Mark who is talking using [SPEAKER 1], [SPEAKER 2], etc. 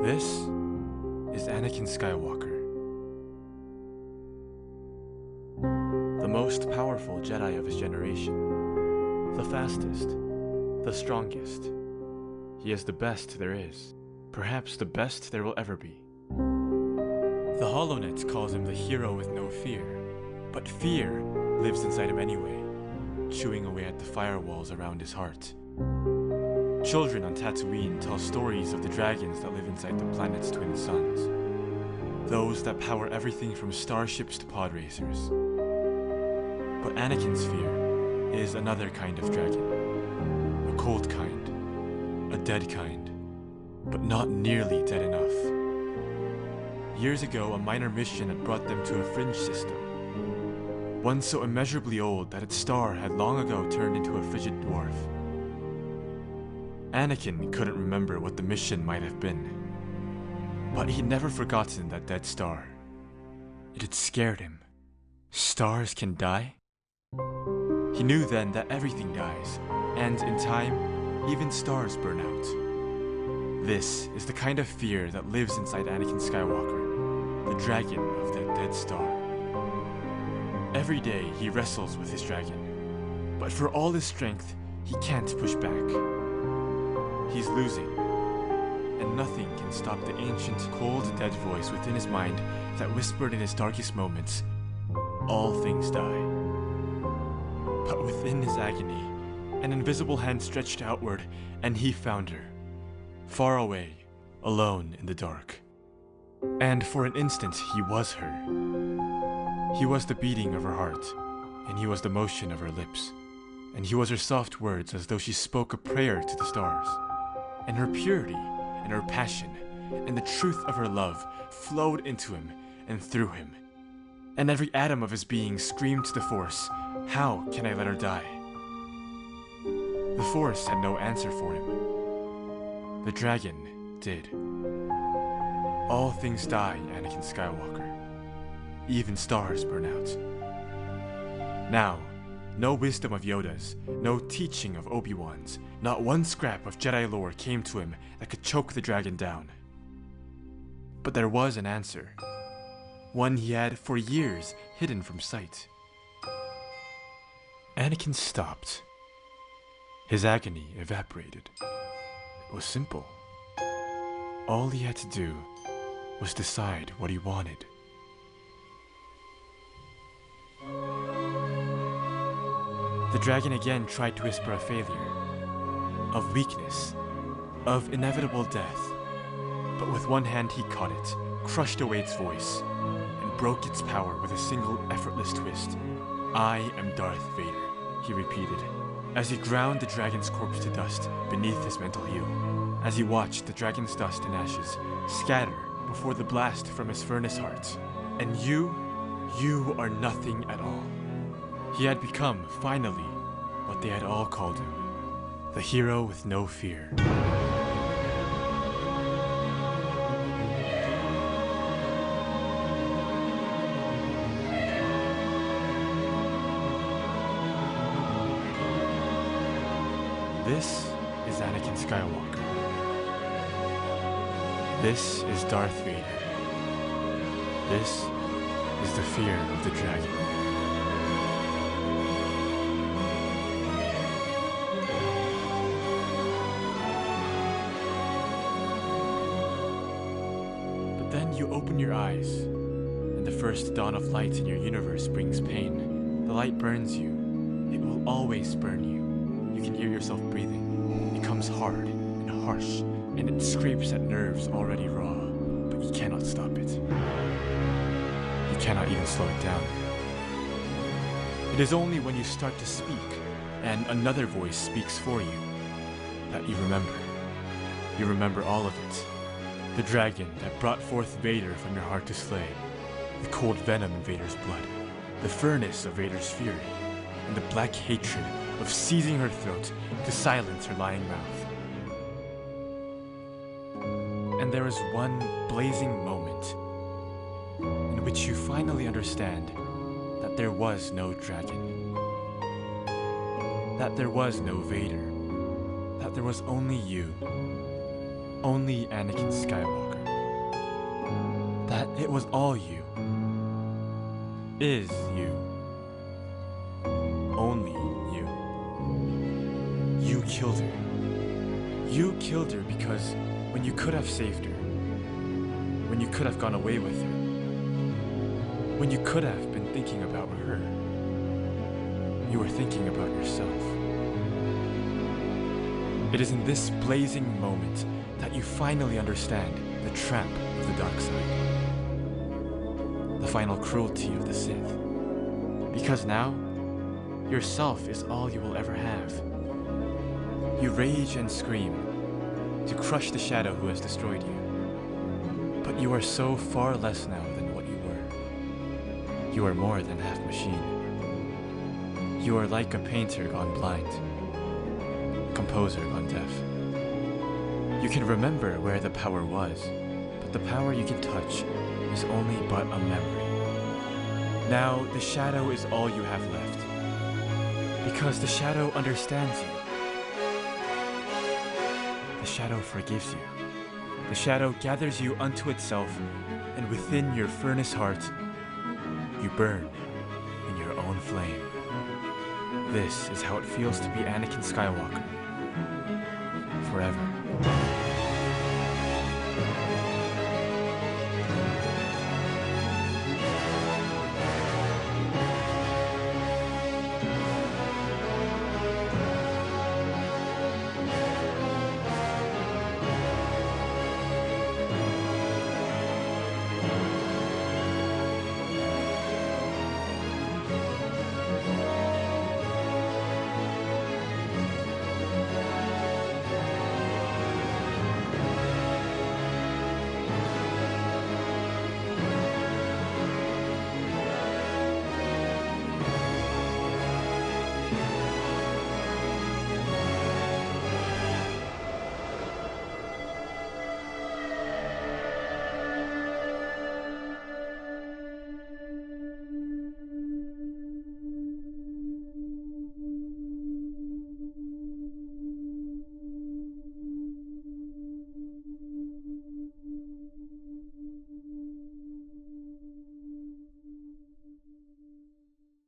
[SPEAKER 1] This is Anakin Skywalker, the most powerful Jedi of his generation, the fastest, the strongest. He is the best there is, perhaps the best there will ever be. The HoloNet calls him the hero with no fear, but fear lives inside him anyway, chewing away at the firewalls around his heart. Children on Tatooine tell stories of the dragons that live inside the planet's twin suns, those that power everything from starships to pod racers. But Anakin's fear is another kind of dragon, a cold kind, a dead kind, but not nearly dead enough. Years ago, a minor mission had brought them to a fringe system, one so immeasurably old that its star had long ago turned into a frigid dwarf. Anakin couldn't remember what the mission might have been, but he'd never forgotten that dead star. It had scared him. Stars can die? He knew then that everything dies, and in time, even stars burn out. This is the kind of fear that lives inside Anakin Skywalker, the dragon of that dead star. Every day he wrestles with his dragon, but for all his strength, he can't push back. He's losing, and nothing can stop the ancient, cold, dead voice within his mind that whispered in his darkest moments, "All things die." But within his agony, an invisible hand stretched outward, and he found her, far away, alone in the dark. And for an instant, he was her. He was the beating of her heart, and he was the motion of her lips, and he was her soft words as though she spoke a prayer to the stars. And her purity, and her passion, and the truth of her love flowed into him and through him. And every atom of his being screamed to the Force, "How can I let her die?" The Force had no answer for him. The dragon did. All things die, Anakin Skywalker. Even stars burn out. Now, no wisdom of Yoda's, no teaching of Obi-Wan's, not one scrap of Jedi lore came to him that could choke the dragon down. But there was an answer, one he had for years hidden from sight. Anakin stopped. His agony evaporated. It was simple. All he had to do was decide what he wanted. The dragon again tried to whisper a failure, of weakness, of inevitable death, but with one hand he caught it, crushed away its voice, and broke its power with a single effortless twist. "I am Darth Vader," he repeated, as he ground the dragon's corpse to dust beneath his mental heel, as he watched the dragon's dust and ashes scatter before the blast from his furnace heart. And you are nothing at all. He had become, finally, what they had all called him, the hero with no fear. This is Anakin Skywalker. This is Darth Vader. This is the fear of the dragon. Then you open your eyes, and the first dawn of light in your universe brings pain. The light burns you. It will always burn you. You can hear yourself breathing. It comes hard and harsh, and it scrapes at nerves already raw, but you cannot stop it. You cannot even slow it down. It is only when you start to speak, and another voice speaks for you, that you remember. You remember all of it. The dragon that brought forth Vader from your heart to slay, the cold venom in Vader's blood, the furnace of Vader's fury, and the black hatred of seizing her throat to silence her lying mouth. And there is one blazing moment in which you finally understand that there was no dragon, that there was no Vader, that there was only you. Only Anakin Skywalker. that it was all you, is you, only you. You killed her. You killed her because when you could have saved her, when you could have gone away with her, when you could have been thinking about her, you were thinking about yourself. It is in this blazing moment that you finally understand the trap of the dark side, the final cruelty of the Sith. Because now, yourself is all you will ever have. You rage and scream to crush the shadow who has destroyed you. But you are so far less now than what you were. You are more than half machine. You are like a painter gone blind, composer gone deaf. You can remember where the power was, but the power you can touch is only but a memory. Now the shadow is all you have left, because the shadow understands you. The shadow forgives you. The shadow gathers you unto itself, and within your furnace heart, you burn in your own flame. This is how it feels to be Anakin Skywalker. Forever.